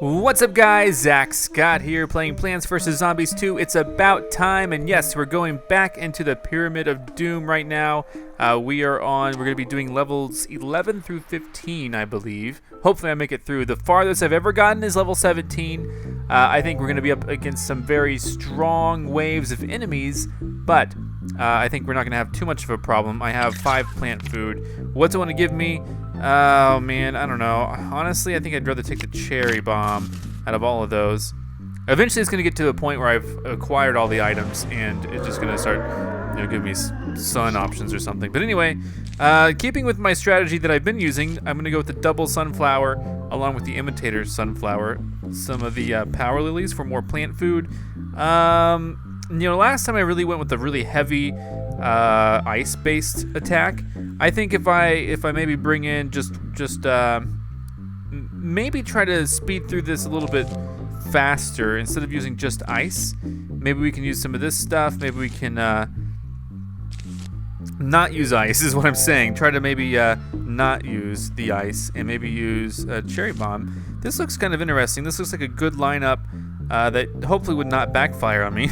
What's up, guys? Zach Scott here playing Plants vs. Zombies 2. It's about time, and yes, we're going back into the Pyramid of Doom right now. We're going to be doing levels 11 through 15, I believe. Hopefully I make it through. The farthest I've ever gotten is level 17. I think we're going to be up against some very strong waves of enemies, but I think we're not going to have too much of a problem. I have 5 plant food. What's it want to give me? Oh man, I don't know. Honestly, I think I'd rather take the cherry bomb out of all of those. Eventually it's going to get to a point where I've acquired all the items and it's just going to start, giving me sun options or something. But anyway, keeping with my strategy that I've been using, I'm going to go with the double sunflower along with the imitator sunflower. Some of the power lilies for more plant food. Last time I really went with the really heavy ice-based attack. I think if I maybe bring in just maybe try to speed through this a little bit faster instead of using just ice. Maybe we can use some of this stuff. Maybe we can not use ice is what I'm saying. Try to maybe not use the ice and maybe use a cherry bomb. This looks kind of interesting. This looks like a good lineup that hopefully would not backfire on me.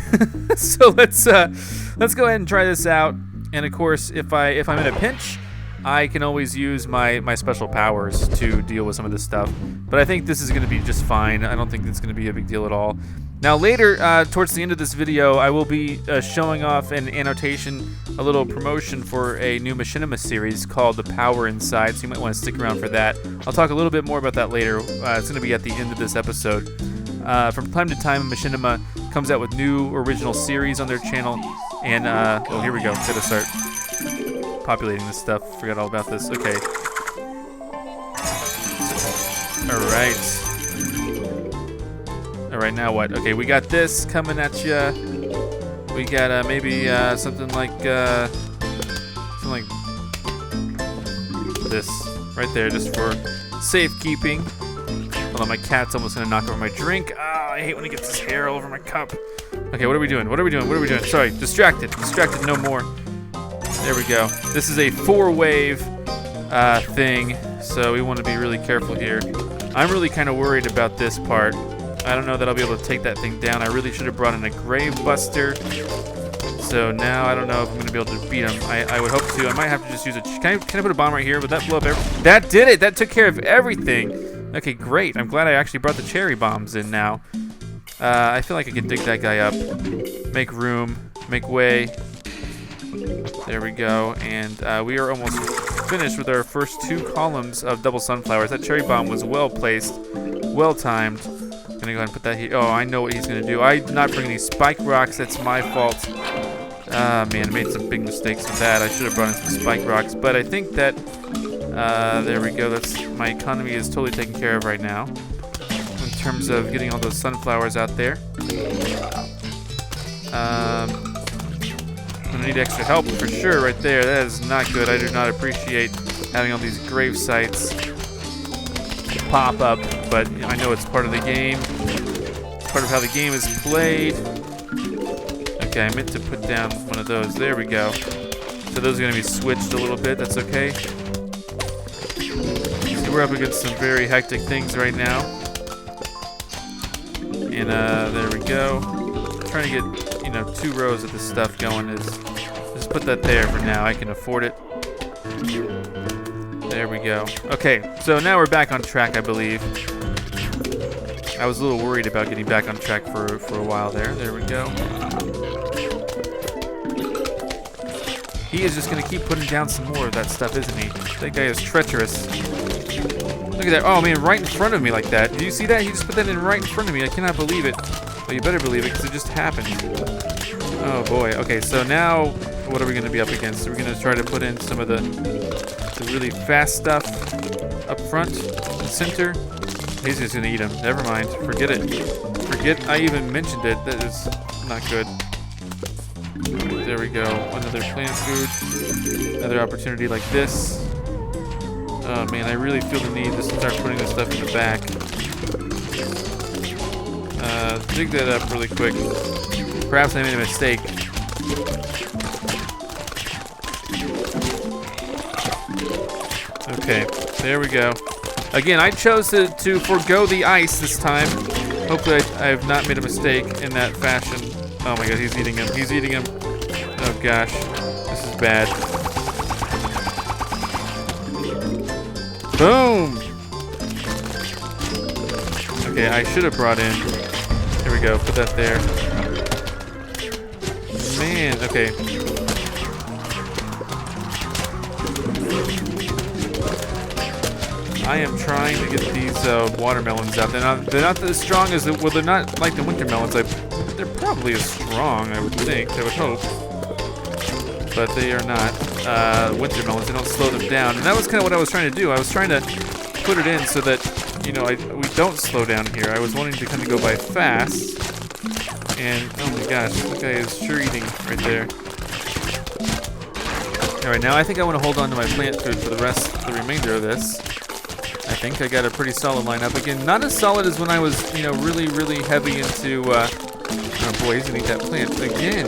So let's go ahead and try this out. And of course, if I'm in a pinch, I can always use my special powers to deal with some of this stuff. But I think this is going to be just fine. I don't think it's going to be a big deal at all. Now later, towards the end of this video, I will be showing off an annotation, a little promotion for a new Machinima series called The Power Inside, so you might want to stick around for that. I'll talk a little bit more about that later. It's going to be at the end of this episode. From time to time, Machinima comes out with new original series on their channel. And, oh, here we go. Gotta start populating this stuff. Forgot all about this. Okay. Alright. Alright, now what? Okay, we got this coming at ya. We got, maybe, something like this. Right there, just for safekeeping. Hold on, my cat's almost gonna knock over my drink. Ah, I hate when he gets his hair all over my cup. Okay, what are we doing? Sorry, distracted no more. There we go. This is a 4-wave thing, so we want to be really careful here. I'm really kind of worried about this part. I don't know that I'll be able to take that thing down. I really should have brought in a Grave Buster. So now I don't know if I'm going to be able to beat him. I would hope to. I might have to just use a... Can I put a bomb right here? Would that blow up everything? That did it! That took care of everything! Okay, great. I'm glad I actually brought the cherry bombs in now. I feel like I can dig that guy up. Make room. Make way. There we go. And we are almost finished with our first 2 columns of double sunflowers. That cherry bomb was well placed. Well timed. I'm going to go ahead and put that here. Oh, I know what he's going to do. I did not bring any spike rocks. That's my fault. Man, I made some big mistakes with that. I should have brought in some spike rocks. But I think that... there we go. My economy is totally taken care of right now. In terms of getting all those sunflowers out there. I'm gonna need extra help for sure right there. That is not good. I do not appreciate having all these grave sites pop up, but I know it's part of the game. It's part of how the game is played. Okay, I meant to put down one of those. There we go. So those are gonna be switched a little bit. That's okay. So we're up against some very hectic things right now. And there we go. Trying to get 2 rows of this stuff going is just put that there for now. I can afford it. There we go. Okay, so now we're back on track, I believe. I was a little worried about getting back on track for a while there. There we go. He is just gonna keep putting down some more of that stuff, isn't he? That guy is treacherous. Look at that. Oh man, right in front of me like that. Do you see that? He just put that in right in front of me. I cannot believe it. Well, you better believe it because it just happened. Oh boy. Okay, so now what are we going to be up against? We're going to try to put in some of the really fast stuff up front, center. He's just going to eat them. Never mind. Forget it. Forget I even mentioned it. That is not good. There we go. Another plant food. Another opportunity like this. Oh man, I really feel the need to start putting this stuff in the back. Dig that up really quick. Perhaps I made a mistake. Okay, there we go. Again, I chose to forego the ice this time. Hopefully I have not made a mistake in that fashion. Oh my god, he's eating him. He's eating him. Oh gosh. This is bad. Boom! Okay, I should have brought in... Here we go, put that there. Man, okay. I am trying to get these watermelons out. They're not as strong as well. They're not like the winter melons. They're probably as strong. I would think. I would hope, but they are not. Winter melons. They don't slow them down. And that was kind of what I was trying to do. I was trying to put it in so that we don't slow down here. I was wanting to kind of go by fast. And oh my gosh, this guy is sure eating right there. All right, now I think I want to hold on to my plant food for the remainder of this. I think I got a pretty solid lineup. Again, not as solid as when I was, really, really heavy into, oh boy, he's gonna eat that plant again.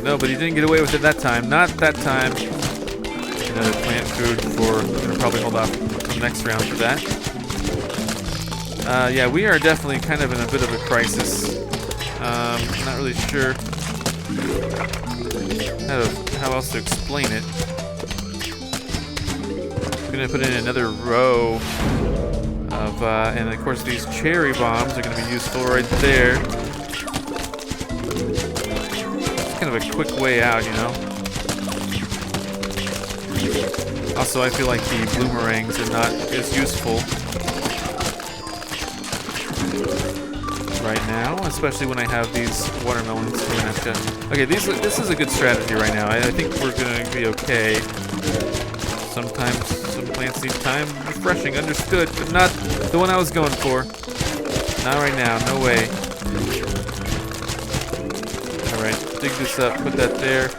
No, but he didn't get away with it that time. Not that time. Another plant food for, I'm gonna probably hold off the next round for that. Yeah, we are definitely kind of in a bit of a crisis. Not really sure how else to explain it. I'm gonna put in another row of, and of course these cherry bombs are gonna be useful right there. It's kind of a quick way out, Also, I feel like the bloomerangs are not as useful right now, especially when I have these watermelons. Okay, this is a good strategy right now. I think we're gonna be okay. Sometimes some plants need time refreshing, understood, but not the one I was going for. Not right now, no way. Alright, dig this up, put that there.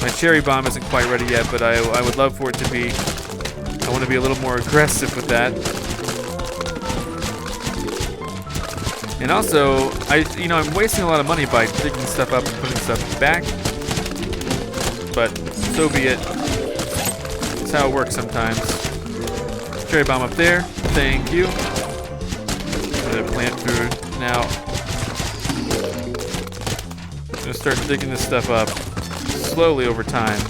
My cherry bomb isn't quite ready yet, but I would love for it to be. I want to be a little more aggressive with that. And also, I'm wasting a lot of money by digging stuff up and putting stuff back. But so be it. That's how it works sometimes. Cherry bomb up there. Thank you. Another plant food. Now, I'm gonna start digging this stuff up slowly over time.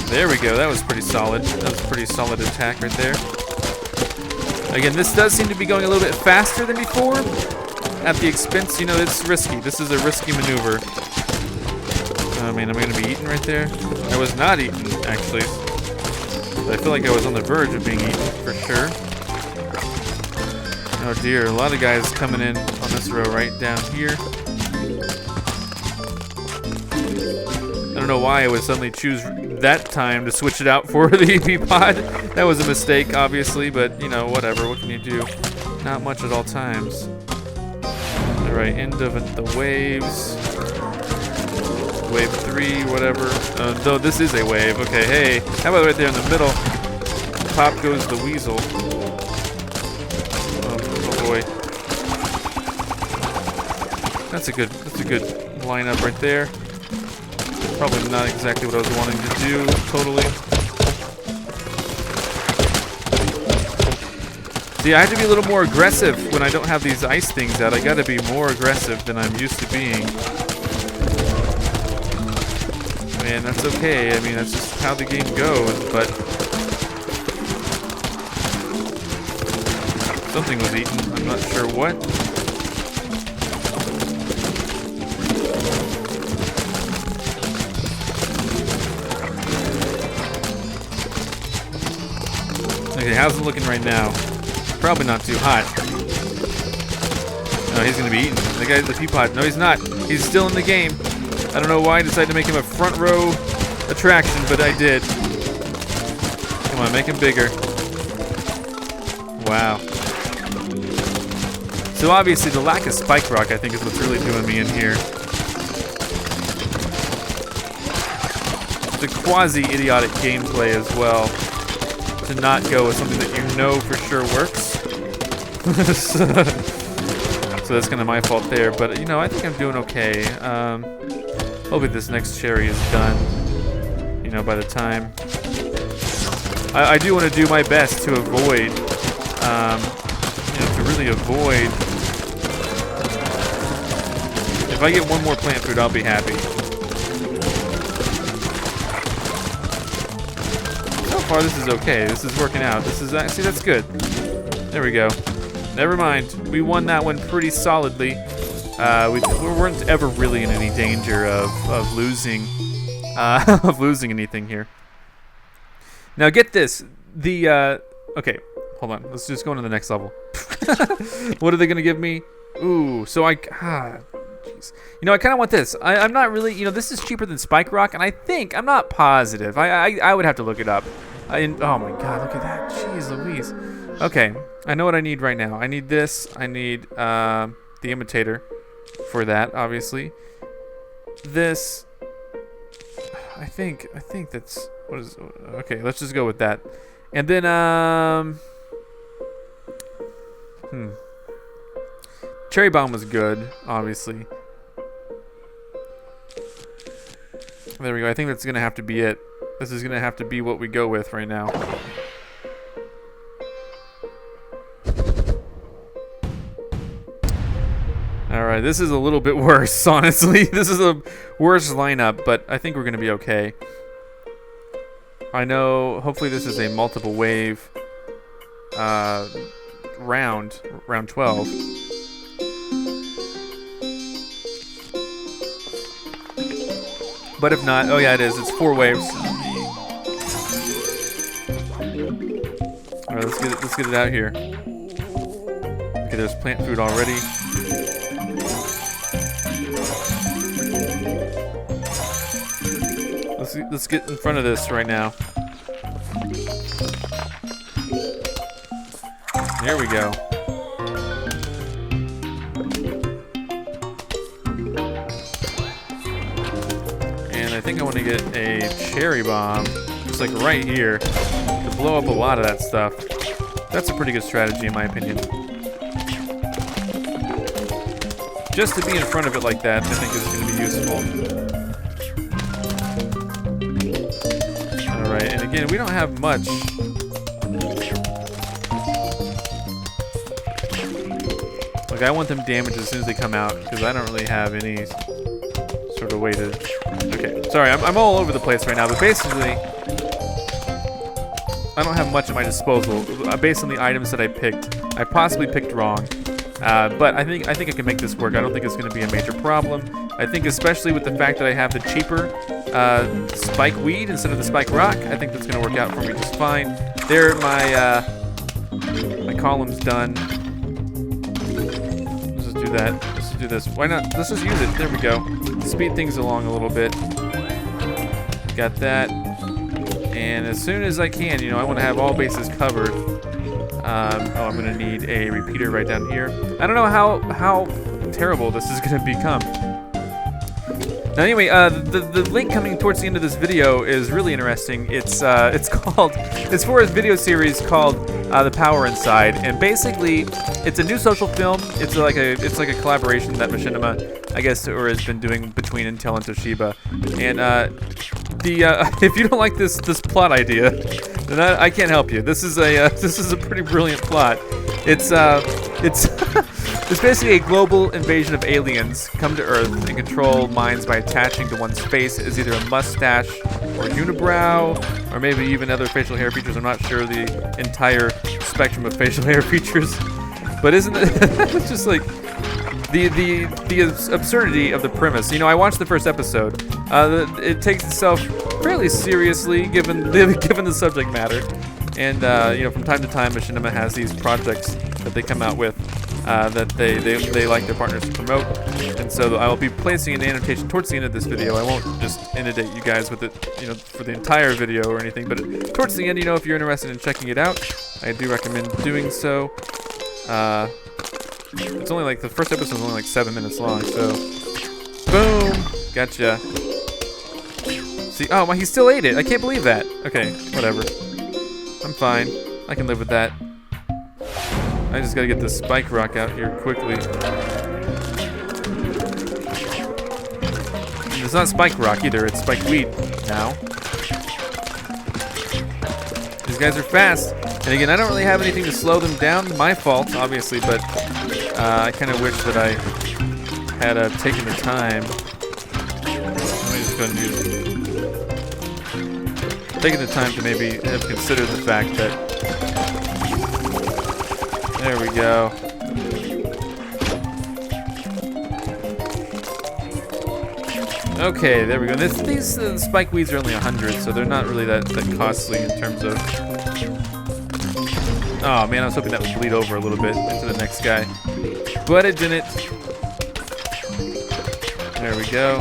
There we go. That was pretty solid. That was a pretty solid attack right there. Again, this does seem to be going a little bit faster than before. At the expense, it's risky. This is a risky maneuver. Oh man, am I going to be eaten right there? I was not eaten, actually. But I feel like I was on the verge of being eaten, for sure. Oh dear, a lot of guys coming in on this row right down here. I don't know why I would suddenly choose that time to switch it out for the EP pod. That was a mistake, obviously, but whatever. What can you do? Not much at all times. All right, end of the waves. Wave 3, whatever. No, this is a wave. Okay, hey, how about right there in the middle? Pop goes the weasel. Oh boy. That's a good lineup right there. Probably not exactly what I was wanting to do, totally. See, I have to be a little more aggressive when I don't have these ice things out. I gotta be more aggressive than I'm used to being. Man, that's okay. I mean, that's just how the game goes, but... something was eaten. I'm not sure what. Okay, how's it looking right now? Probably not too hot. No, he's gonna be eaten. The guy, the peapod. No, he's not. He's still in the game. I don't know why I decided to make him a front row attraction, but I did. Come on, make him bigger. Wow. So obviously the lack of spike rock, I think, is what's really doing me in here. The quasi-idiotic gameplay as well. To not go with something that you know for sure works. So that's kind of my fault there. But, you know, I think I'm doing okay. Hopefully this next cherry is done, you know, by the time. I do want to do my best to avoid, you know, to really avoid. If I get one more plant food, I'll be happy. So far, this is okay. This is working out. This is actually, that's good. There we go. Never mind. We won that one pretty solidly. We weren't ever really in any danger of losing, of losing anything here. Now get this. Okay, hold on. Let's just go on to the next level. What are they gonna give me? Ooh, so jeez. You know, I kind of want this. I'm not really, you know, this is cheaper than Spike Rock, and I think, I'm not positive. I would have to look it up. Oh my God, look at that. Jeez Louise. Okay, I know what I need right now. I need this. I need the imitator for that, obviously. This. I think that's, what is, okay, let's just go with that. And then, Cherry Bomb was good, obviously. There we go. I think that's gonna have to be it. This is gonna have to be what we go with right now. Alright, this is a little bit worse, honestly. This is a worse lineup, but I think we're gonna be okay. I know, hopefully this is a multiple wave round 12. But if not, oh yeah, it is. It's 4 waves. All right, let's get it out here. Okay, there's plant food already. Let's get in front of this right now. There we go. And I think I want to get a cherry bomb, just like right here, to blow up a lot of that stuff. That's a pretty good strategy in my opinion. Just to be in front of it like that, I think is going to be useful. Alright, and again, we don't have much. Like, I want them damaged as soon as they come out, because I don't really have any sort of way to... Okay, sorry, I'm all over the place right now, but basically, I don't have much at my disposal, based on the items that I picked. I possibly picked wrong, but I think I can make this work. I don't think it's going to be a major problem. I think especially with the fact that I have the cheaper spike weed instead of the spike rock, I think that's going to work out for me just fine. There, my column's done. Let's just do that. Let's just do this. Why not? Let's just use it. There we go. Speed things along a little bit. Got that. And as soon as I can, you know, I want to have all bases covered. I'm going to need a repeater right down here. I don't know how terrible this is going to become. Now anyway, the link coming towards the end of this video is really interesting. It's for a video series called The Power Inside, and basically it's a new social film. It's like a collaboration that Machinima, I guess, or has been doing between Intel and Toshiba. And if you don't like this plot idea, then I can't help you. This is a pretty brilliant plot. It's It's basically a global invasion of aliens come to Earth and control minds by attaching to one's face as either a mustache or unibrow, or maybe even other facial hair features. I'm not sure the entire spectrum of facial hair features, but isn't it? It's just like the absurdity of the premise. You know, I watched the first episode. It takes itself fairly seriously given the subject matter, and you know, from time to time, Machinima has these projects that they come out with. That they like their partners to promote, and so I will be placing an annotation towards the end of this video. I won't just inundate you guys with it, you know, for the entire video or anything, but towards the end, you know, if you're interested in checking it out, I do recommend doing so. It's only like, the first episode is only like 7 minutes long, so boom, gotcha. See, oh, he still ate it. I can't believe that. Okay, whatever. I'm fine. I can live with that. I just gotta get this spike rock out here quickly. It's not spike rock either, it's spike weed now. These guys are fast. And again, I don't really have anything to slow them down. My fault, obviously, but I kind of wish that I had taken the time. Let me just go and taking the time to maybe have considered the fact that. There we go. Okay, there we go. These spike weeds are only 100, so they're not really that costly in terms of. Oh man, I was hoping that would bleed over a little bit into the next guy, but it didn't. There we go.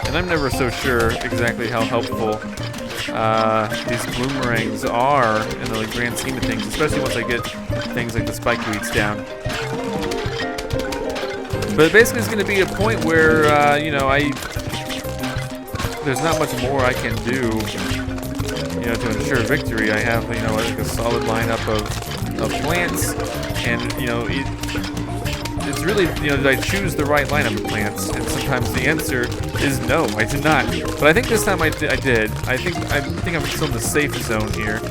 And I'm never so sure exactly how helpful these bloomerangs are in the grand scheme of things, especially once I get things like the spike weeds down. But basically, it's going to be a point where there's not much more I can do, to ensure victory. I have, like a solid lineup of plants, and it's really, did I choose the right lineup of plants? And sometimes the answer is no, I did not. But I think this time I did. I think I'm still in the safe zone here.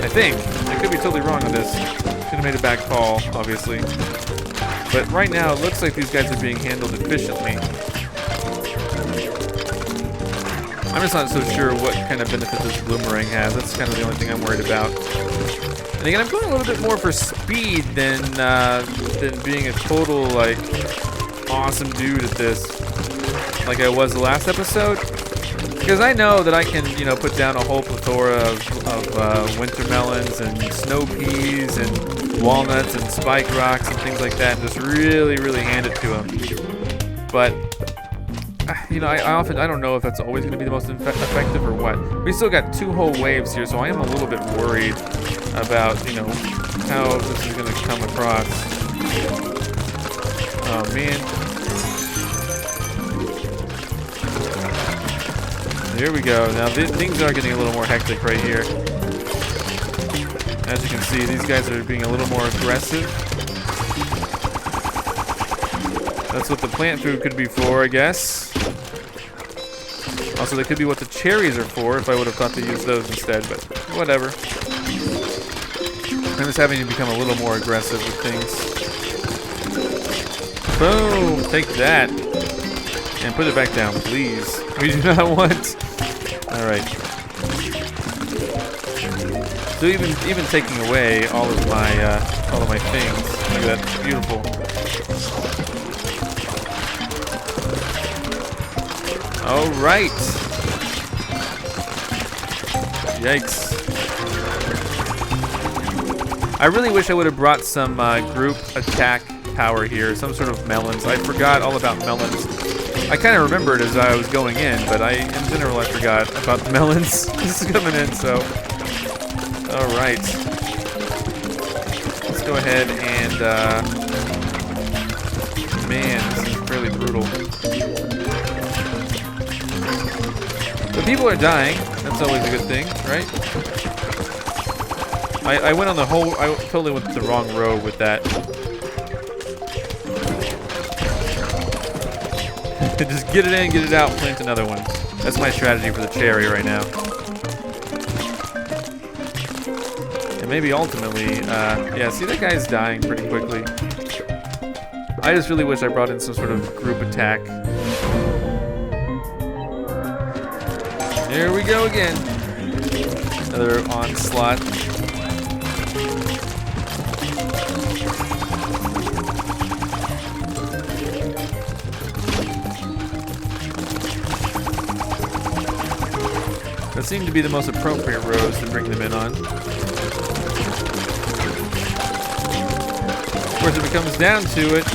I think. I could be totally wrong on this. Could have made a bad call, obviously. But right now, it looks like these guys are being handled efficiently. I'm just not so sure what kind of benefit this bloomerang has. That's kind of the only thing I'm worried about. And again, I'm going a little bit more for speed than being a total, like, awesome dude at this, like I was the last episode. Because I know that I can, put down a whole plethora of winter melons and snow peas and walnuts and spike rocks and things like that, and just really, really hand it to them. But I don't know if that's always going to be the most effective or what. We still got 2 whole waves here, so I am a little bit worried about, how this is going to come across. Oh, man. Here we go. Now, things are getting a little more hectic right here. As you can see, these guys are being a little more aggressive. That's what the plant food could be for, I guess. Also, that could be what the cherries are for, if I would have thought to use those instead, but whatever. I'm just having to become a little more aggressive with things. Boom! Take that. And put it back down, please. We do not want... Alright. So even taking away all of my things. Look at that. Beautiful. Alright. Yikes. I really wish I would have brought some group attack power here, some sort of melons. I forgot all about melons. I kind of remembered as I was going in, but in general I forgot about the melons. This is coming in, so. Alright. Let's go ahead and, man, this is fairly brutal. But people are dying. That's always a good thing, right? I went on the whole... I totally went the wrong row with that. Just get it in, get it out, plant another one. That's my strategy for the cherry right now. And maybe ultimately... yeah, see, that guy's dying pretty quickly. I just really wish I brought in some sort of group attack. Here we go again. Another onslaught. That seemed to be the most appropriate rows to bring them in on. Of course, if it comes down to it,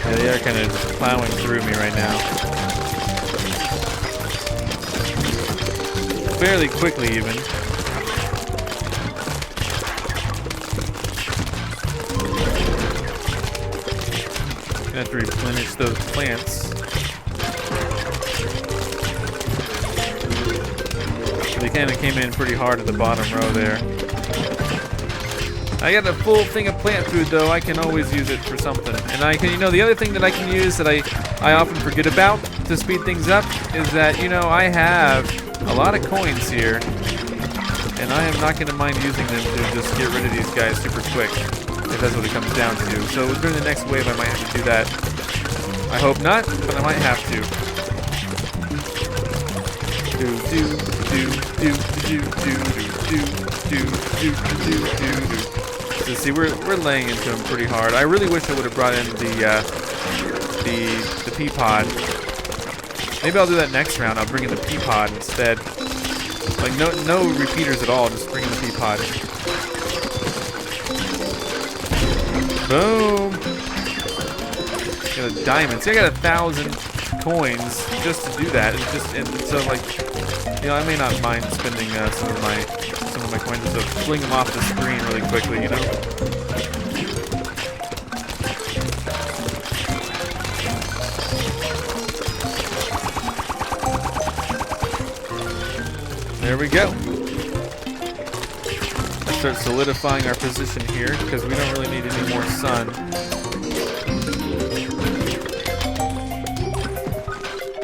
yeah, they are kind of just plowing through me right now. Fairly quickly, even. Gonna have to replenish those plants. They kind of came in pretty hard at the bottom row there. I got a full thing of plant food though. I can always use it for something. And I can, you know, the other thing that I can use that I often forget about to speed things up is that, you know, I have a lot of coins here. And I am not going to mind using them to just get rid of these guys super quick, if that's what it comes down to. So during the next wave I might have to do that. I hope not, but I might have to. So see, we're laying into them pretty hard. I really wish I would have brought in the pea pod. Maybe I'll do that next round. I'll bring in the pea pod instead. Like no repeaters at all. Just bring in the pea pod. Boom. Got a diamond. See, I got 1,000 coins just to do that. And so like, you know, I may not mind spending some of my coins to fling them off the screen really quickly, you know. There we go. Let's start solidifying our position here because we don't really need any more sun.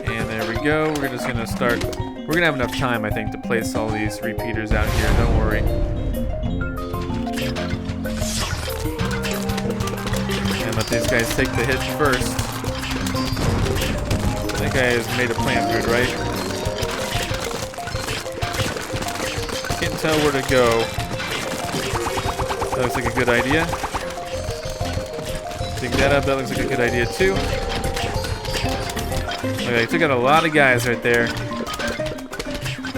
And there we go. We're just gonna start. We're gonna have enough time, I think, to place all these repeaters out here. Don't worry. And let these guys take the hit first. That guy has made a plant food, right? Can't tell where to go. That looks like a good idea. Dig that up. That looks like a good idea too. Okay, took out a lot of guys right there.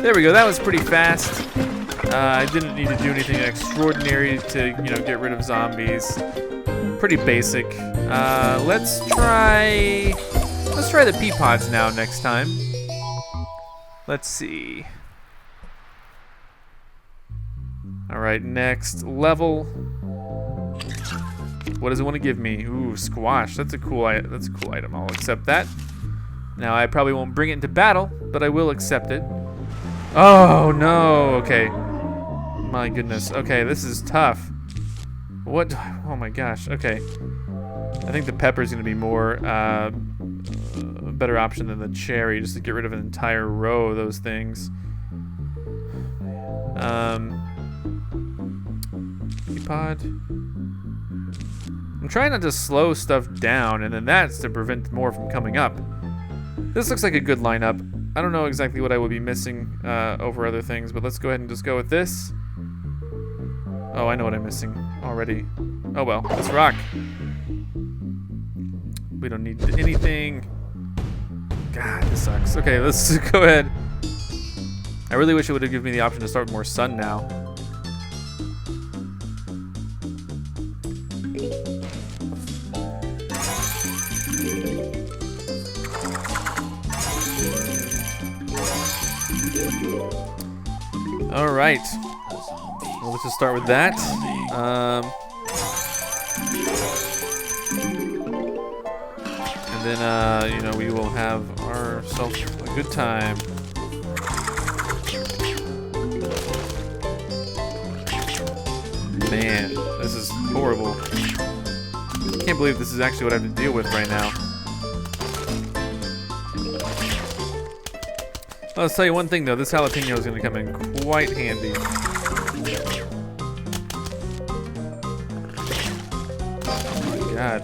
There we go. That was pretty fast. I didn't need to do anything extraordinary to, you know, get rid of zombies. Pretty basic. Let's try the pea pods now next time. Let's see. All right, next level. What does it want to give me? Ooh, squash. That's a cool item. I'll accept that. Now I probably won't bring it into battle, but I will accept it. Oh no. Okay. My goodness. Okay, this is tough. What? Oh my gosh. Okay. I think the pepper is going to be more a better option than the cherry, just to get rid of an entire row of those things. Pod. I'm trying not to slow stuff down, and then that's to prevent more from coming up. This looks like a good lineup. I don't know exactly what I would be missing over other things, but let's go ahead and just go with this. Oh, I know what I'm missing already. Oh well, let's rock. We don't need anything. God, this sucks. Okay, let's go ahead. I really wish it would have given me the option to start with more sun now. All right. Well, let's just start with that. And then, you know, we will have ourselves a good time. Man, this is horrible. I can't believe this is actually what I have to deal with right now. Well, I'll tell you one thing though, this jalapeno is going to come in quite handy. Oh my god.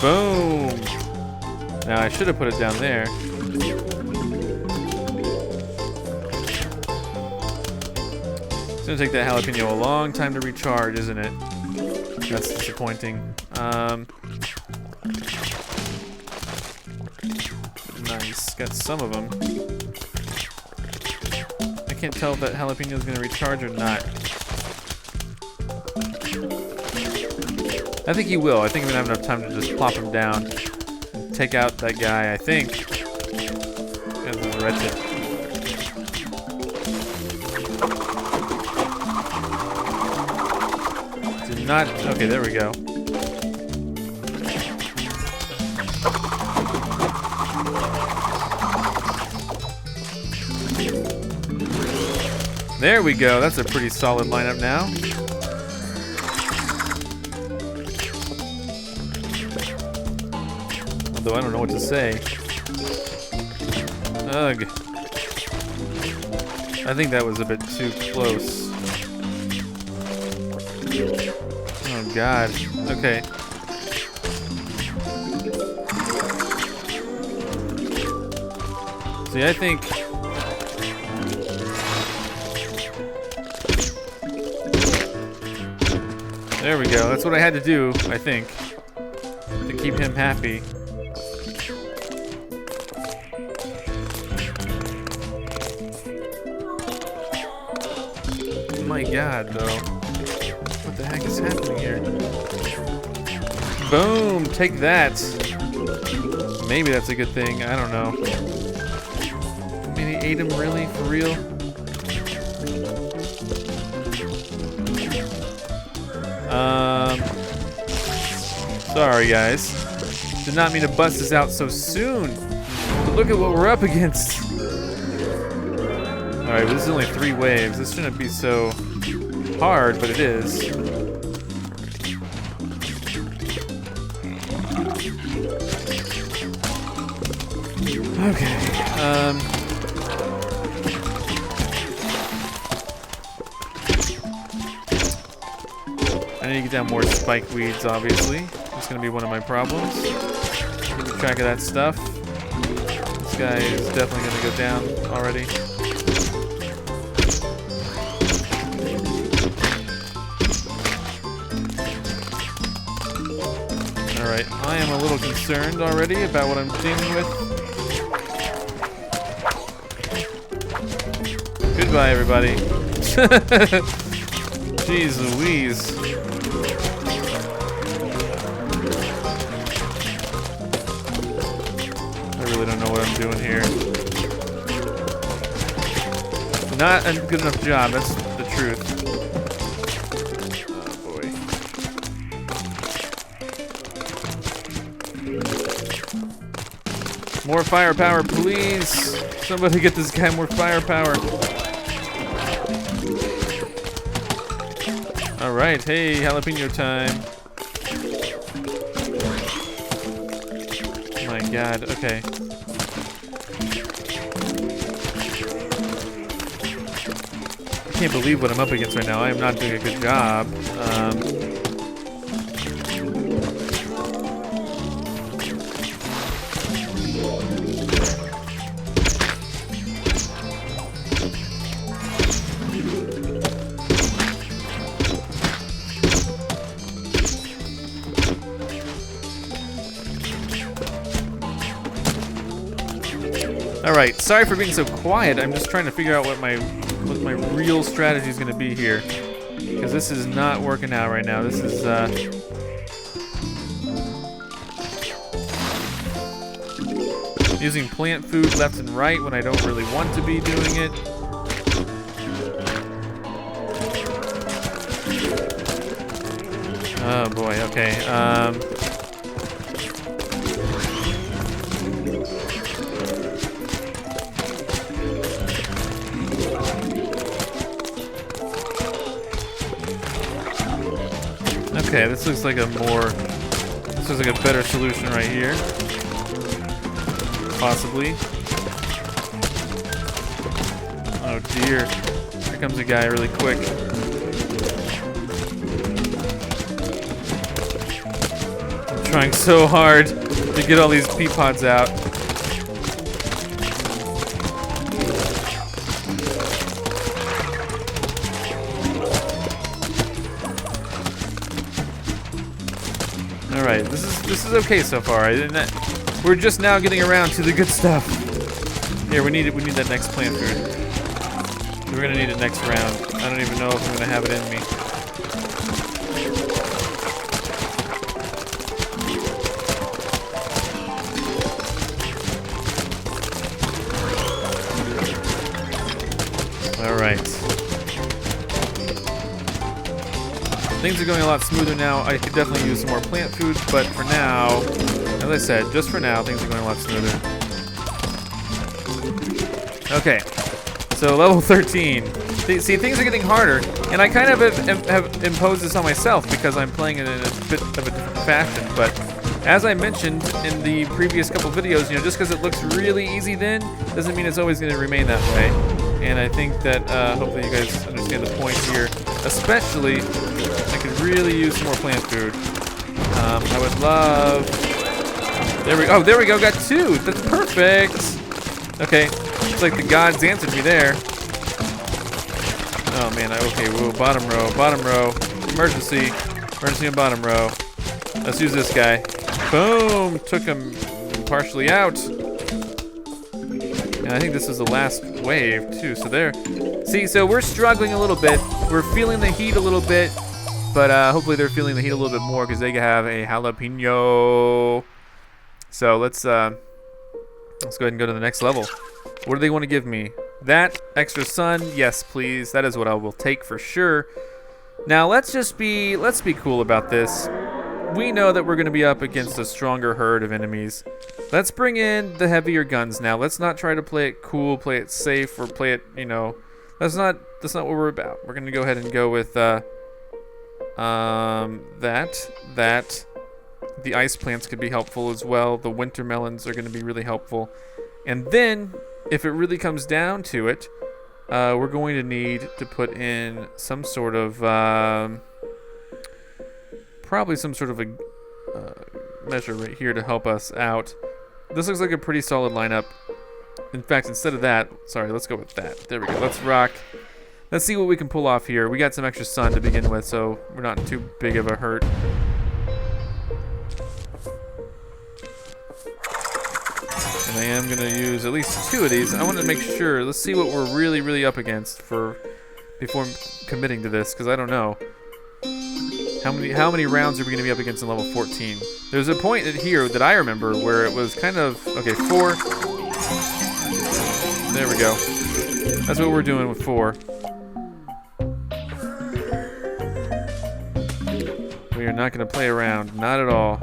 Boom! Now I should have put it down there. It's going to take that jalapeno a long time to recharge, isn't it? That's disappointing. Nice, got some of them. I can't tell if that jalapeno is going to recharge or not. I think he will. I think I'm going to have enough time to just plop him down. And take out that guy, I think. And then wretched. Did not... Okay, there we go. There we go. That's a pretty solid lineup now. Although I don't know what to say. Ugh. I think that was a bit too close. Oh God. Okay. See, I think there we go. That's what I had to do, I think, to keep him happy. My God, though. What the heck is happening here? Boom! Take that. Maybe that's a good thing. I don't know. I mean, he ate him, really? For real? Sorry, guys. Did not mean to bust this out so soon. But look at what we're up against. Alright, well, this is only 3 waves. This shouldn't be so hard, but it is. Okay. I need to get down more spike weeds, obviously. That's gonna be one of my problems. Keep track of that stuff. This guy is definitely gonna go down already. Alright, I am a little concerned already about what I'm dealing with. Goodbye, everybody. Jeez Louise. I really don't know what I'm doing here. Not a good enough job, that's the truth. More firepower, please. Somebody get this guy more firepower. All right, hey, jalapeno time. My God, okay. I can't believe what I'm up against right now. I am not doing a good job. Alright, sorry for being so quiet. I'm just trying to figure out what my real strategy is going to be here. Because this is not working out right now. This is, using plant food left and right when I don't really want to be doing it. Oh boy, okay. Okay, this looks like a better solution right here. Possibly. Oh dear. Here comes a guy really quick. I'm trying so hard to get all these pea pods out. Alright, this is okay so far. We're just now getting around to the good stuff. Here, we need that next plant food. We're gonna need it next round. I don't even know if I'm gonna have it in me. Alright. Things are going a lot smoother now. I could definitely use some more plant food, but for now, as I said, just for now, things are going a lot smoother. Okay, So level 13. See, things are getting harder, and I kind of have imposed this on myself because I'm playing it in a bit of a different fashion. But as I mentioned in the previous couple videos, you know, just because it looks really easy then doesn't mean it's always going to remain that way. And I think that hopefully you guys understand the point here. Especially, I could really use some more plant food. I would love. There we go. Oh, there we go. Got 2. That's perfect. Okay, it's like the gods answered me there. Oh man, okay, whoa, bottom row, emergency on bottom row. Let's use this guy. Boom, took him partially out. And I think this is the last wave too, so there. See, so we're struggling a little bit. We're feeling the heat a little bit, but hopefully they're feeling the heat a little bit more because they have a jalapeno. So let's go ahead and go to the next level. What do they want to give me? That extra sun, yes please. That is what I will take for sure. Now let's be cool about this. We know that we're going to be up against a stronger herd of enemies. Let's bring in the heavier guns now. Let's not try to play it cool, play it safe, or play it, you know. That's not what we're about. We're going to go ahead and go with that. The ice plants could be helpful as well. The winter melons are going to be really helpful. And then, if it really comes down to it, we're going to need to put in some sort of, probably some sort of a measure right here to help us out. This looks like a pretty solid lineup. In fact, instead of that, sorry, let's go with that. There we go. Let's rock. Let's see what we can pull off here. We got some extra sun to begin with, so we're not in too big of a hurt. And I am going to use at least 2 of these. I want to make sure. Let's see what we're really up against before committing to this, because I don't know. How many rounds are we going to be up against in level 14? There's a point here that I remember where it was kind of, okay, 4. There we go. That's what we're doing with 4. We are not going to play around. Not at all.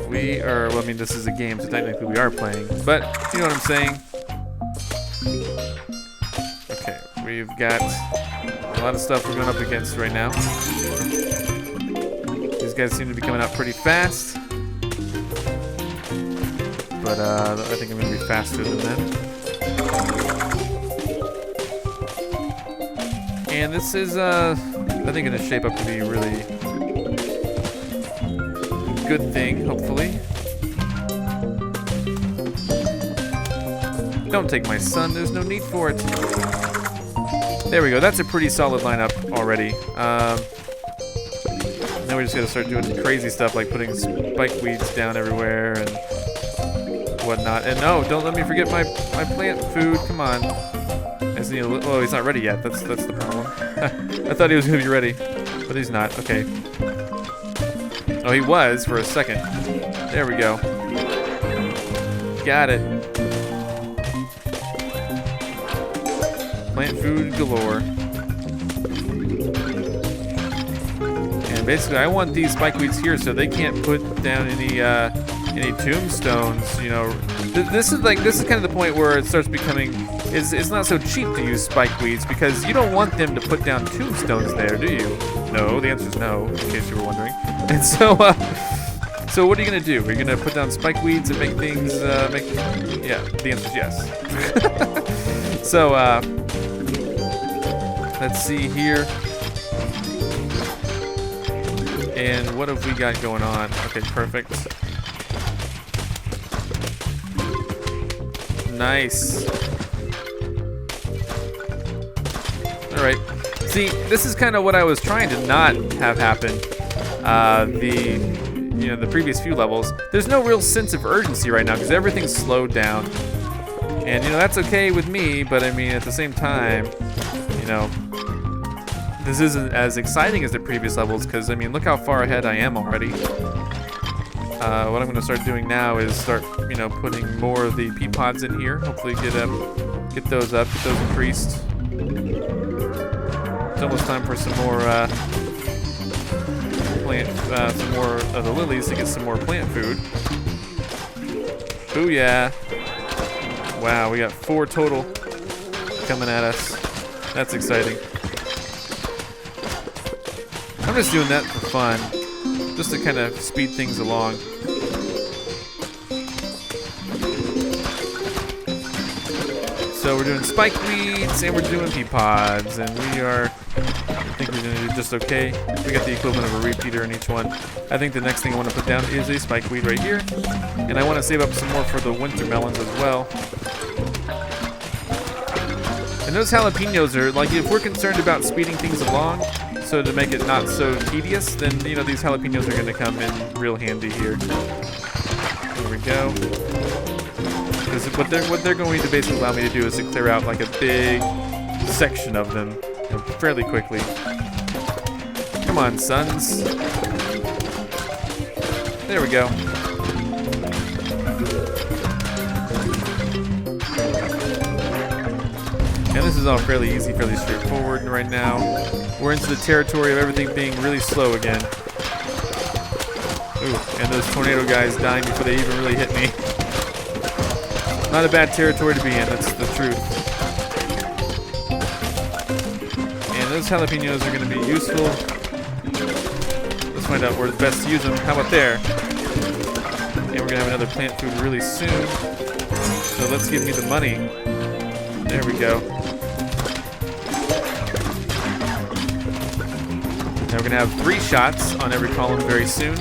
We are, well, I mean, this is a game, so technically we are playing. But, you know what I'm saying? Okay, we've got a lot of stuff we're going up against right now. These guys seem to be coming out pretty fast. But I think I'm going to be faster than them. And this is, I think, going to shape up to be really good thing, hopefully. Don't take my sun, there's no need for it. There we go, that's a pretty solid lineup already. Now we just gotta start doing crazy stuff like putting spike weeds down everywhere and whatnot. And no, don't let me forget my plant food, come on. I just need oh, he's not ready yet, that's the problem. I thought he was gonna be ready, but he's not, okay. Oh, he was for a second. There we go. Got it. Plant food galore. And basically, I want these spike weeds here so they can't put down any tombstones. You know, this is kind of the point where it starts becoming. It's not so cheap to use spike weeds because you don't want them to put down tombstones there, do you? No, the answer is no, in case you were wondering. And so, so what are you gonna do? Are you gonna put down spike weeds and make things, yeah, the answer is yes. So, let's see here. And what have we got going on? Okay, perfect. Nice. All right. See, this is kind of what I was trying to not have happen. The previous few levels. There's no real sense of urgency right now because everything's slowed down. And, you know, that's okay with me, but I mean, at the same time, you know, this isn't as exciting as the previous levels because, I mean, look how far ahead I am already. What I'm going to start doing now is start, you know, putting more of the pea pods in here. Hopefully get those up, get those increased. It's almost time for some more some more of the lilies to get some more plant food. Booyah! Wow, we got 4 total. coming at us. That's exciting. I'm just doing that for fun, just to kind of speed things along. So we're doing spike weeds and we're doing pea pods, and I think we're gonna do just okay. We got the equivalent of a repeater in each one. I think the next thing I want to put down is a spike weed right here, and I want to save up some more for the winter melons as well. And those jalapenos are, like, if we're concerned about speeding things along, so to make it not so tedious, then, you know, these jalapenos are going to come in real handy here. There we go. Because what they're going to basically allow me to do is to clear out, like, a big section of them, you know, fairly quickly. Come on, sons. There we go. And this is all fairly easy, fairly straightforward right now. We're into the territory of everything being really slow again. Ooh, and those tornado guys dying before they even really hit me. Not a bad territory to be in, that's the truth. And those jalapenos are going to be useful. Let's find out where it's best to use them. How about there? And we're going to have another plant food really soon. So let's give me the money. There we go. Now we're going to have 3 shots on every column very soon.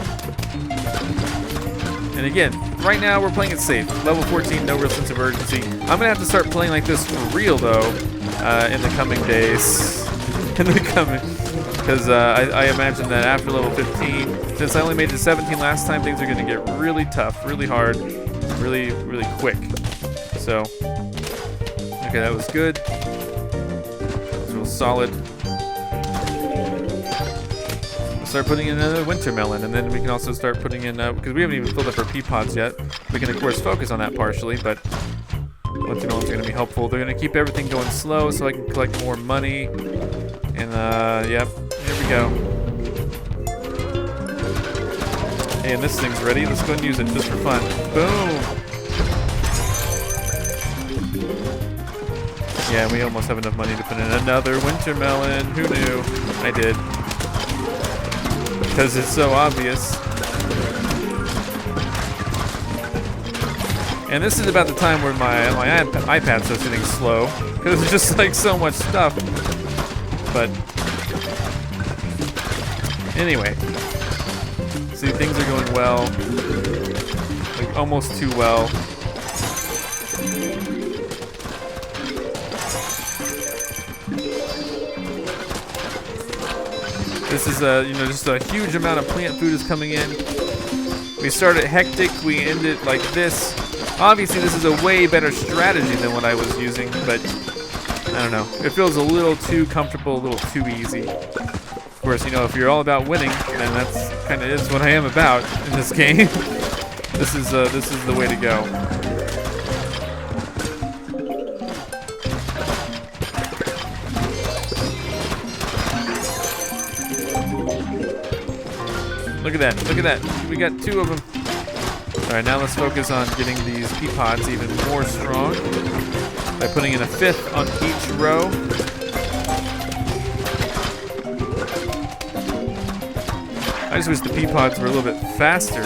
And again, right now we're playing it safe. Level 14, no real sense of urgency. I'm going to have to start playing like this for real, though, in the coming days. Because I imagine that after level 15, since I only made it to 17 last time, things are going to get really tough, really hard, really, really quick. So, okay, that was good. That was real solid. Start putting in another winter melon, and then we can also start putting in, because we haven't even filled up our pea pods yet. We can of course focus on that partially, but winter melons are going to be helpful. They're going to keep everything going slow so I can collect more money. And yep, here we go. And this thing's ready. Let's go and use it just for fun. Boom! Yeah, we almost have enough money to put in another winter melon. Who knew? I did. Because it's so obvious. And this is about the time where my iPad starts getting slow, because it's just like so much stuff. But anyway, see, things are going well, like almost too well. This is just a huge amount of plant food is coming in. We started hectic, we ended like this. Obviously, this is a way better strategy than what I was using, but I don't know. It feels a little too comfortable, a little too easy. Of course, you know, if you're all about winning, then that's kind of is what I am about in this game. This is the way to go. Look at that, look at that. We got 2 of them. All right, now let's focus on getting these pea pods even more strong by putting in a 5th on each row. I just wish the pea pods were a little bit faster.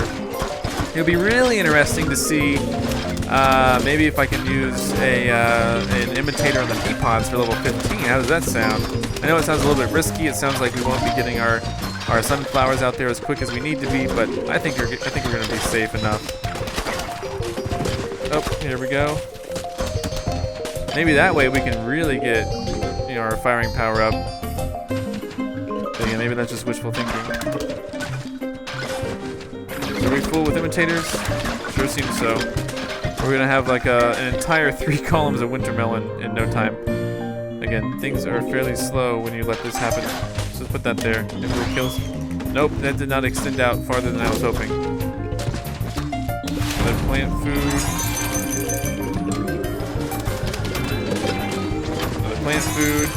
It would be really interesting to see maybe if I can use an imitator on the pea pods for level 15. How does that sound? I know it sounds a little bit risky. It sounds like we won't be getting our sunflowers out there as quick as we need to be, but I think we're going to be safe enough. Oh, here we go. Maybe that way we can really get, you know, our firing power up. But yeah, maybe that's just wishful thinking. Are we full with imitators? Sure seems so. We're going to have like an entire 3 columns of winter melon in no time. Again, things are fairly slow when you let this happen. So put that there. Maybe it kills. Nope, that did not extend out farther than I was hoping. Another plant food. Another plant food.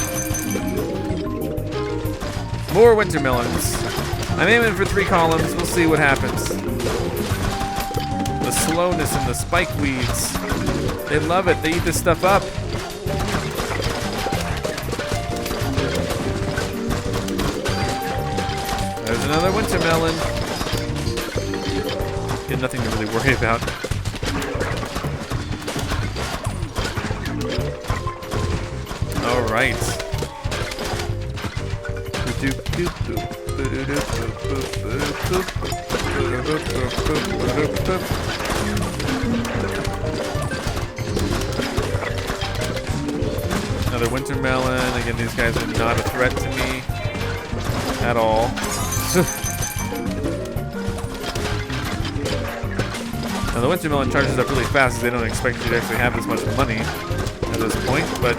More winter melons. I'm aiming for 3 columns. We'll see what happens. The slowness and the spike weeds. They love it. They eat this stuff up. There's another winter melon. Yeah, nothing to really worry about. All right. Another winter melon. Again, these guys are not a threat to me at all. Now the winter melon charges up really fast, as they don't expect you to actually have this much money at this point, but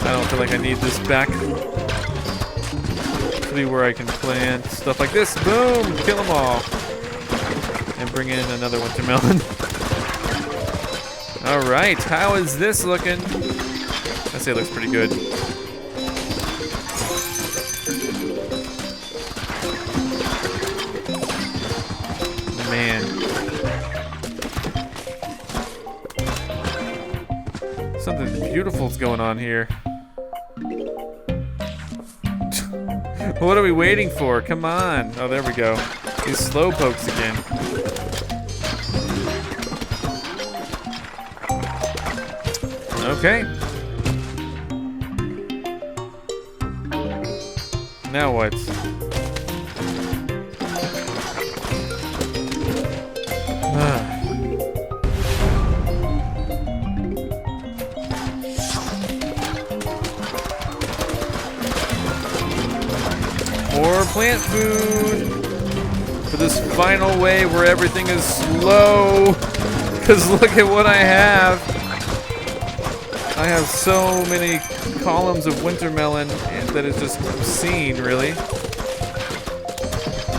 I don't feel like I need this back. To be where I can plant stuff like this. Boom! Kill them all. And bring in another winter melon. Alright, how is this looking? I'd say it looks pretty good. Man. Something beautiful's going on here. What are we waiting for? Come on. Oh, there we go. These slow pokes again. Okay. Now what? More plant food for this final wave where everything is slow. Because look at what I have. I have so many columns of winter melon that is just obscene, really.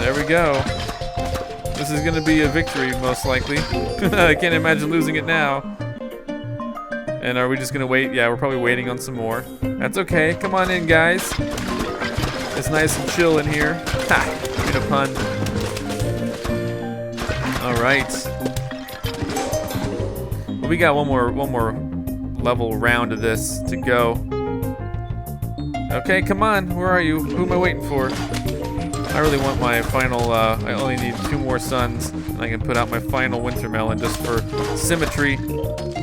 There we go. This is going to be a victory, most likely. I can't imagine losing it now. And are we just going to wait? Yeah, we're probably waiting on some more. That's okay. Come on in, guys. It's nice and chill in here. Ha! Made a pun. Alright. Well, we got one more level round of this to go. Okay, come on. Where are you? Who am I waiting for? I really want my final, I only need 2 more suns, and I can put out my final winter melon just for symmetry.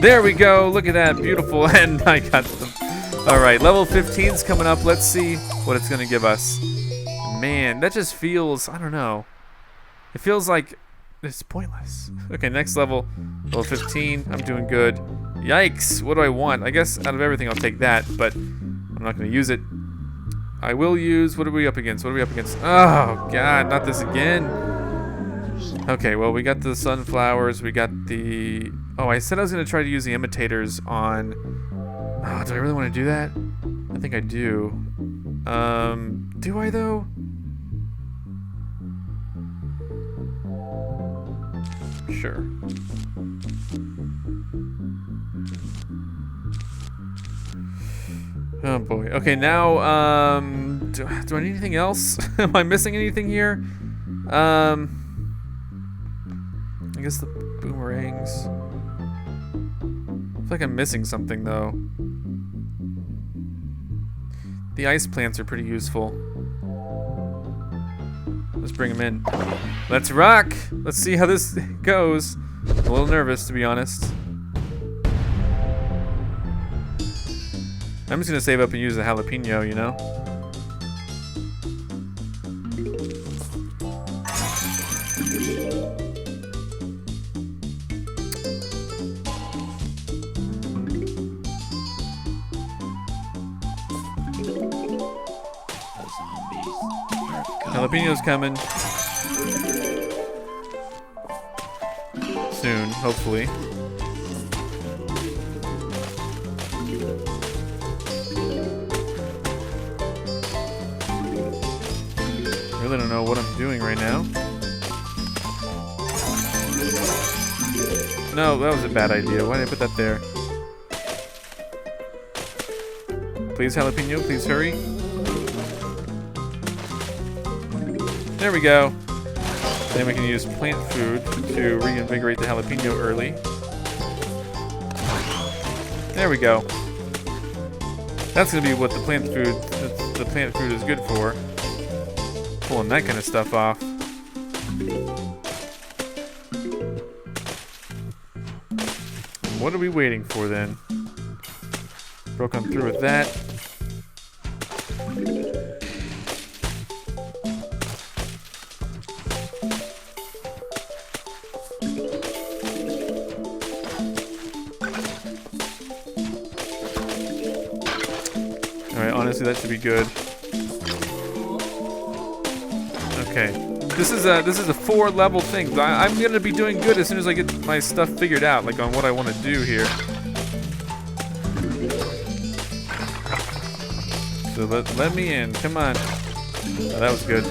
There we go. Look at that. Beautiful. And I got them. Alright, level 15's coming up. Let's see what it's going to give us. Man, that just feels, I don't know. It feels like it's pointless. Okay, next level. Level 15. I'm doing good. Yikes. What do I want? I guess out of everything I'll take that, but I'm not going to use it. I will use, what are we up against? What are we up against? Oh, God, not this again. Okay, well, we got the sunflowers. We got the... Oh, I said I was going to try to use the imitators on... Oh, do I really want to do that? I think I do. Do I, though? Sure. Oh boy. Okay, now, do I need anything else? Am I missing anything here? I guess the boomerangs. I feel like I'm missing something, though. The ice plants are pretty useful. Let's bring them in. Let's rock! Let's see how this goes. I'm a little nervous, to be honest. I'm just gonna save up and use the jalapeno, you know? Jalapeno's coming. Soon, hopefully. I really don't know what I'm doing right now. No, that was a bad idea. Why did I put that there? Please, jalapeno, please hurry. There we go. Then we can use plant food to reinvigorate the jalapeno early. There we go. That's gonna be what the plant food is good for. Pulling that kind of stuff off. What are we waiting for then? Broke on through with that. Alright, honestly that should be good. Okay. This is a 4-level thing. I'm gonna be doing good as soon as I get my stuff figured out, like on what I want to do here. So let me in. Come on. Oh, that was good.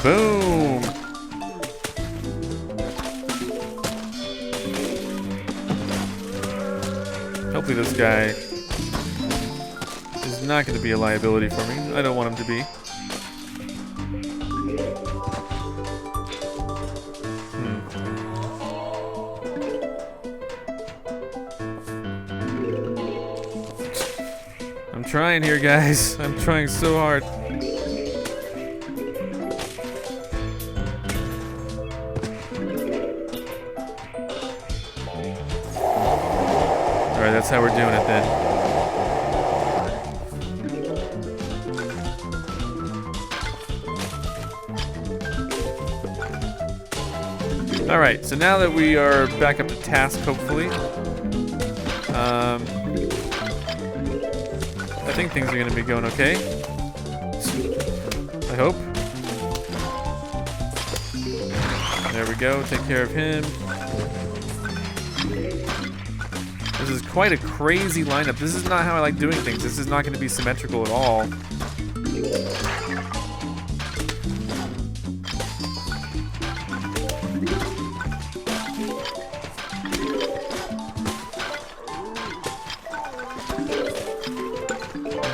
Boom. Hopefully this guy is not going to be a liability for me. I don't want him to be. I'm trying here, guys. I'm trying so hard. Alright, that's how we're doing it then. Alright, so now that we are back up to task, hopefully, I think things are going to be going okay. I hope. There we go, take care of him. This is quite a crazy lineup. This is not how I like doing things. This is not going to be symmetrical at all.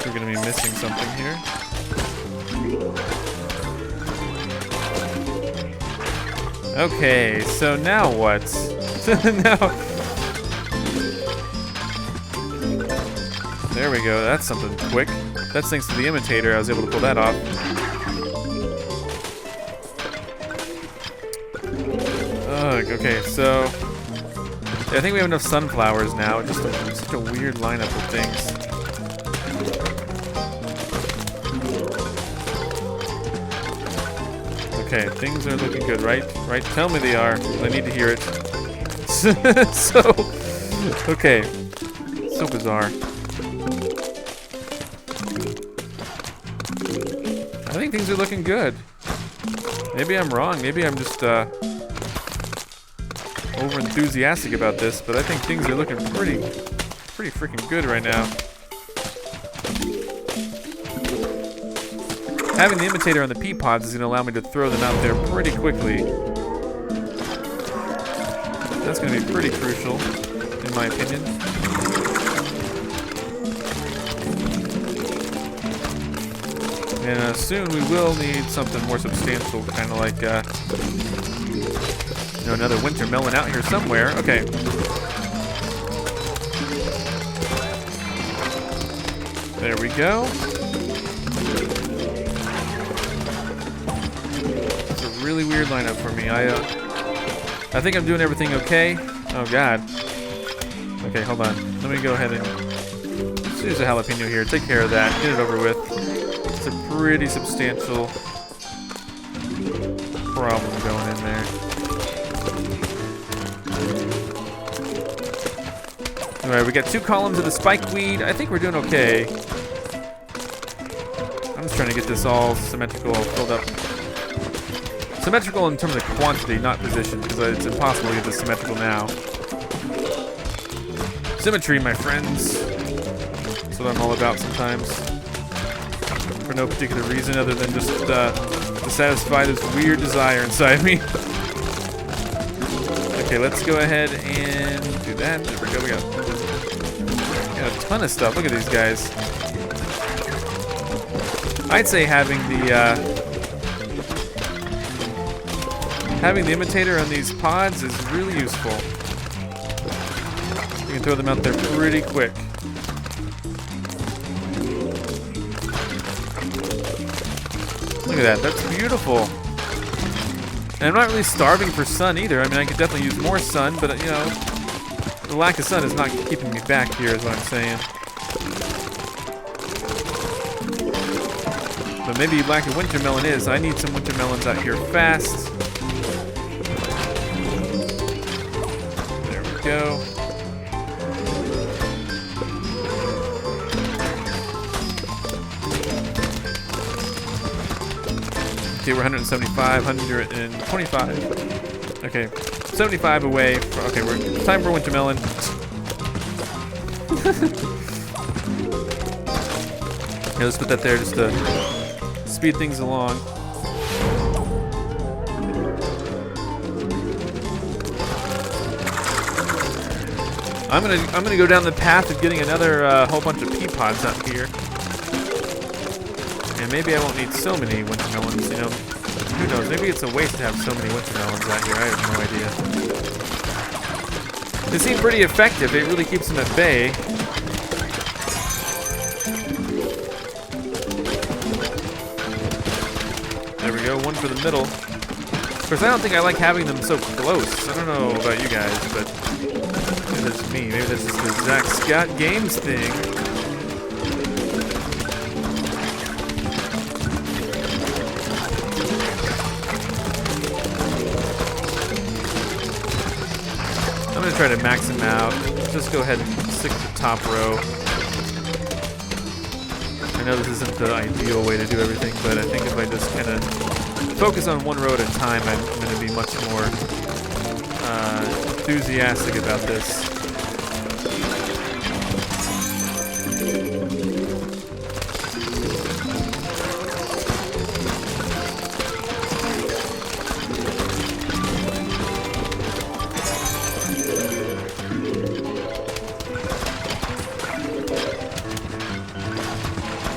We're going to be missing something here. Okay, so now what? Now... There we go, that's something quick. That's thanks to the imitator, I was able to pull that off. Ugh, okay, so... Yeah, I think we have enough sunflowers now. Just such a weird lineup of things. Okay, things are looking good, right? Right? Tell me they are. I need to hear it. So... Okay. So bizarre. I think things are looking good. Maybe I'm wrong. Maybe I'm just over enthusiastic about this, but I think things are looking pretty freaking good right now. Having the imitator on the pea pods is going to allow me to throw them out there pretty quickly. That's going to be pretty crucial, in my opinion. And soon we will need something more substantial, kind of like, you know, another winter melon out here somewhere. Okay. There we go. It's a really weird lineup for me. I think I'm doing everything okay. Oh God. Okay, hold on. Let me go ahead and use a jalapeno here. Take care of that. Get it over with. It's a pretty substantial problem going in there. Alright, we got 2 columns of the spikeweed. I think we're doing okay. I'm just trying to get this all symmetrical, filled up. Symmetrical in terms of quantity, not position, because it's impossible to get this symmetrical now. Symmetry, my friends. That's what I'm all about sometimes. For no particular reason other than just to satisfy this weird desire inside me. Okay, let's go ahead and do that. There we go. We got a ton of stuff. Look at these guys. I'd say having the having the imitator on these pods is really useful. You can throw them out there pretty quick. Look at that, that's beautiful. And I'm not really starving for sun either. I mean, I could definitely use more sun, but you know, the lack of sun is not keeping me back here is what I'm saying. But maybe lack of winter melon is. I need some winter melons out here fast. There we go. Okay, we're 175, 125. Okay, 75 away. Okay, we're time for winter melon. Yeah, let's put that there just to speed things along. I'm gonna go down the path of getting another whole bunch of pea pods out here. And maybe I won't need so many winter melons, you know. Who knows? Maybe it's a waste to have so many winter melons out here. I have no idea. They seem pretty effective. It really keeps them at bay. There we go. One for the middle. Of course, I don't think I like having them so close. I don't know about you guys, but maybe that's me. Maybe this is the Zack Scott Games thing. I'm gonna try to max them out. Just go ahead and stick to the top row. I know this isn't the ideal way to do everything, but I think if I just kind of focus on one row at a time, I'm gonna be much more enthusiastic about this.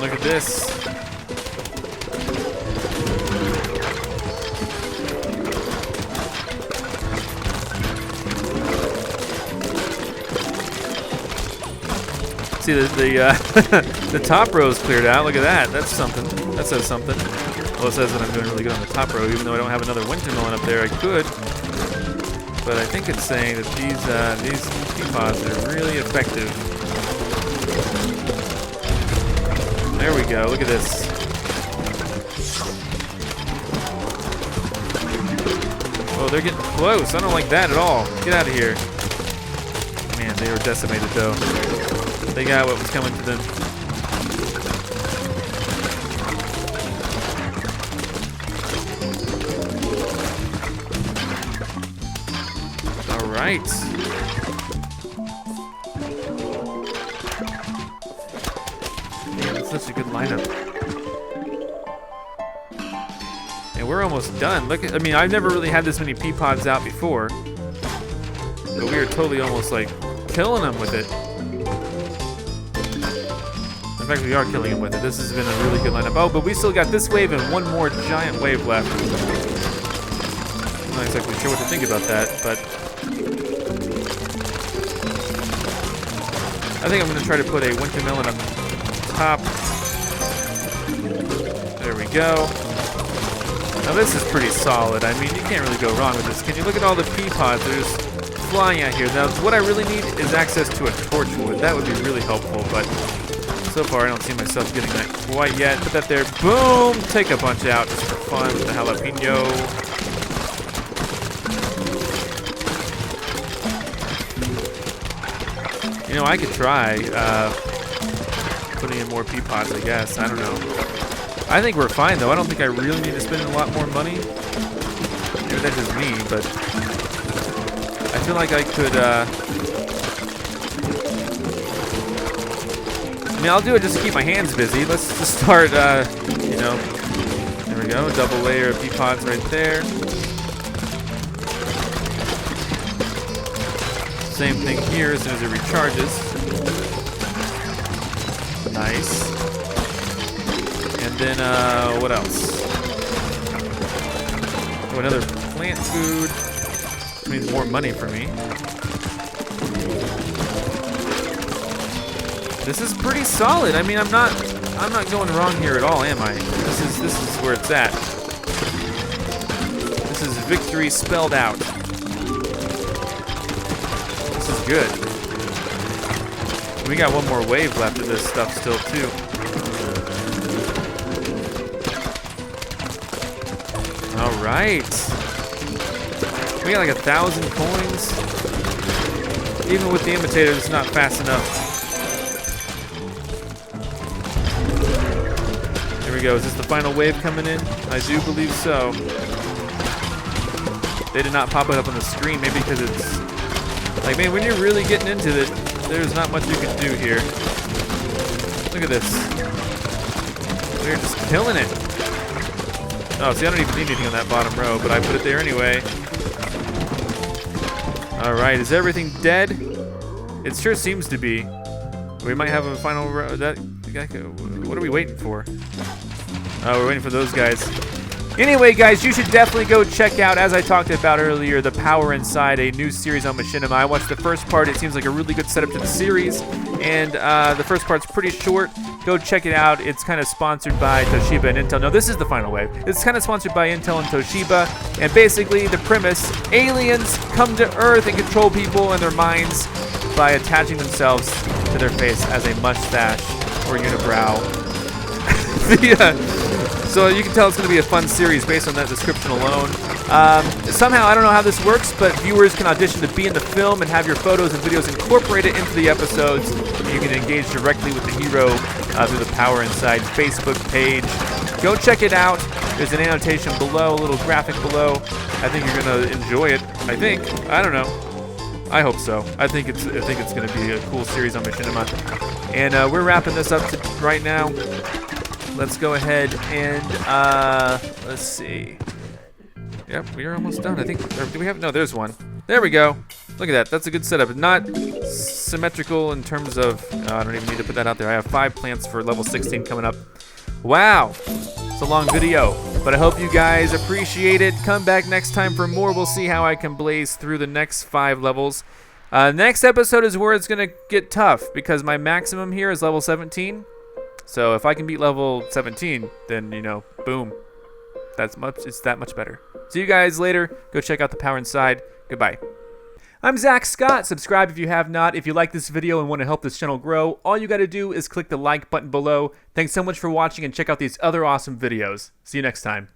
Look at this. See the the top row is cleared out. Look at that. That's something. That says something. Well, it says that I'm doing really good on the top row, even though I don't have another winter melon up there. I could, but I think it's saying that these pea pods are really effective. There we go. Look at this. Oh, they're getting close. I don't like that at all. Get out of here. Man, they were decimated though. They got what was coming to them. All right. Man, that's such a good lineup. And we're almost done. Look at, I mean, I've never really had this many pea pods out before. But we are totally almost like killing them with it. In fact, we are killing him with it. This has been a really good lineup. Oh, but we still got this wave and one more giant wave left. I'm not exactly sure what to think about that, but I think I'm going to try to put a winter melon up top. There we go. Now this is pretty solid. I mean, you can't really go wrong with this. Can you look at all the pea pods? They're just flying out here. Now, what I really need is access to a torchwood. That would be really helpful, but so far, I don't see myself getting that quite yet. Put that there. Boom! Take a bunch out just for fun with the jalapeno. You know, I could try putting in more pea pods, I guess. I don't know. I think we're fine, though. I don't think I really need to spend a lot more money. Maybe that's just me, but I feel like I could... I mean, I'll do it just to keep my hands busy. Let's just start, you know, there we go, double layer of pea pods right there. Same thing here as soon as it recharges. Nice. And then, what else? Oh, another plant food. Which means more money for me. This is pretty solid. I mean, I'm not going wrong here at all, am I? This is where it's at. This is victory spelled out. This is good. We got one more wave left of this stuff still too. All right. We got like 1,000 coins. Even with the imitator, it's not fast enough. Here we go. Is this the final wave coming in? I do believe so. They did not pop it up on the screen, maybe because it's like, man, when you're really getting into it, there's not much you can do here. Look at this. We're just killing it. Oh, see, I don't even need anything on that bottom row, but I put it there anyway. All right, is everything dead? It sure seems to be. We might have a final row. What are we waiting for? Oh, we're waiting for those guys. Anyway, guys, you should definitely go check out, as I talked about earlier, The Power Inside, a new series on Machinima. I watched the first part. It seems like a really good setup to the series, and the first part's pretty short. Go check it out. It's kind of sponsored by Toshiba and Intel. No, this is the final wave. It's kind of sponsored by Intel and Toshiba, and basically the premise, aliens come to Earth and control people and their minds by attaching themselves to their face as a mustache or unibrow. So you can tell it's going to be a fun series based on that description alone. Somehow, I don't know how this works, but viewers can audition to be in the film and have your photos and videos incorporated into the episodes. You can engage directly with the hero through the Power Inside Facebook page. Go check it out. There's an annotation below, a little graphic below. I think you're going to enjoy it. I think. I don't know. I hope so. I think it's going to be a cool series on Machinima. And we're wrapping this up right now. Let's go ahead and, let's see. Yep, we are almost done. I think, do we have, no, there's one. There we go. Look at that. That's a good setup. Not symmetrical in terms of, I don't even need to put that out there. I have 5 plants for level 16 coming up. Wow. It's a long video, but I hope you guys appreciate it. Come back next time for more. We'll see how I can blaze through the next 5 levels. Next episode is where it's going to get tough because my maximum here is level 17. So if I can beat level 17, then, you know, boom. It's that much better. See you guys later. Go check out The Power Inside. Goodbye. I'm Zach Scott. Subscribe if you have not. If you like this video and want to help this channel grow, all you got to do is click the like button below. Thanks so much for watching and check out these other awesome videos. See you next time.